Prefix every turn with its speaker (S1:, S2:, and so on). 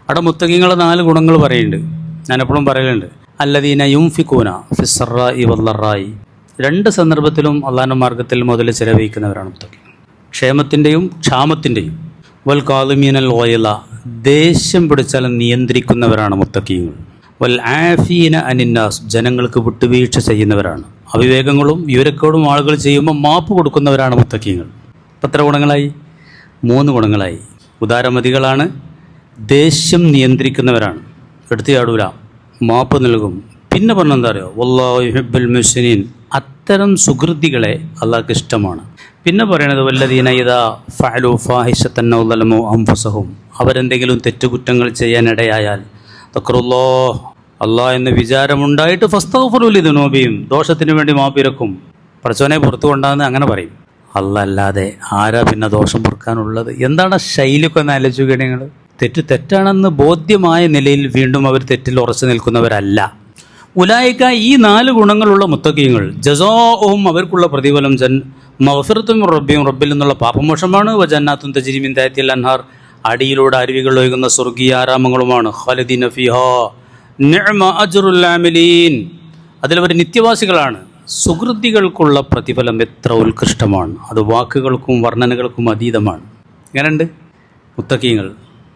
S1: അവിടെ മുത്തഖീങ്ങളെ 4 ഗുണങ്ങൾ പറയുന്നുണ്ട്. ഞാനെപ്പോഴും പറയലുണ്ട്, അല്ലദീന യുംഫിഖൂന ഫിസ്സറാഇ വല്ലറായി. 2 സന്ദർഭത്തിലും അള്ളാഹുവിൻ്റെ മാർഗ്ഗത്തിൽ മുതൽ ചെലവഴിക്കുന്നവരാണ് മുത്തഖീങ്ങൾ. ക്ഷേമത്തിൻ്റെയും ക്ഷാമത്തിൻ്റെയും. വൽ കാളിമീനൽ ഗൈള, ദേഷ്യം പിടിച്ചാൽ നിയന്ത്രിക്കുന്നവരാണ് മുത്തഖീങ്ങൾ. വൽ ആഫീന അനിന്നാസ്, ജനങ്ങൾക്ക് വിട്ടുവീഴ്ച ചെയ്യുന്നവരാണ്. അവിവേകങ്ങളും വിവരക്കേടും ആളുകൾ ചെയ്യുമ്പോൾ മാപ്പ് കൊടുക്കുന്നവരാണ് മുത്തഖീങ്ങൾ. ഇപ്പം എത്ര ഗുണങ്ങളായി? 3 ഗുണങ്ങളായി. ഉദാരമതികളാണ്, ദേഷ്യം നിയന്ത്രിക്കുന്നവരാണ്, എടുത്തിയാടൂല, മാപ്പ് നൽകും. പിന്നെ പറഞ്ഞെന്താ അറിയോ? വല്ലാഹു യുഹിബ്ബുൽ മുഹ്സിനീൻ, അത്തരം സുഹൃത്തികളെ അള്ളാഹ്ക്ക് ഇഷ്ടമാണ്. പിന്നെ പറയണത് വല്ലദീന ഇദാ ഫഅലു ഫാഹിശതൻ ഔ ളലമു അൻഫുസഹും, അവരെന്തെങ്കിലും തെറ്റുകുറ്റങ്ങൾ ചെയ്യാനിടയായാൽ തഖറുല്ലാഹ്, അള്ളാഹ് എന്ന വിചാരമുണ്ടായിട്ട് ഫസ്തഗ്ഫിറു ലിദുനൂബിഹിം, ദോഷത്തിന് വേണ്ടി മാപ്പിരക്കും. പടച്ചോനെ പുറത്തു കൊണ്ടാന്ന് അങ്ങനെ പറയും. അല്ലാതെ ആരാ പിന്നെ ദോഷം പൊറുക്കാനുള്ളത്? എന്താണ് ശൈലിയൊക്കെ ഒന്ന് ആലോചിക്കുക. നിങ്ങൾ തെറ്റാണെന്ന് ബോധ്യമായ നിലയിൽ വീണ്ടും അവർ തെറ്റിൽ ഉറച്ചു നിൽക്കുന്നവരല്ല. ഉലായിക, ഈ 4 ഗുണങ്ങളുള്ള മുത്തഖീങ്ങൾ, ജസാഉഹും, അവർക്കുള്ള പ്രതിഫലം മഗ്ഫിറത്തും റബ്ബിയും, റബ്ബിൽ നിന്നുള്ള പാപമോക്ഷമാണ്. വജന്നാത്തുൻ തജ്രി മിൻ തഹ്തിഹൽ അൻഹാർ, അടിയിലൂടെ അരുവികൾ ഒഴുകുന്ന സ്വർഗീയ ആരാമങ്ങളുമാണ്. ഖാലിദീന ഫീഹാ നിഅമ അജ്റുൽ ആമിലീൻ, അതിലവർ നിത്യവാസികളാണ്. സുഹൃത്തികൾക്കുള്ള പ്രതിഫലം എത്ര ഉത്കൃഷ്ടമാണ്! അത് വാക്കുകൾക്കും വർണ്ണനകൾക്കും അതീതമാണ്. എങ്ങനെയുണ്ട് മുത്തഖീങ്ങൾ?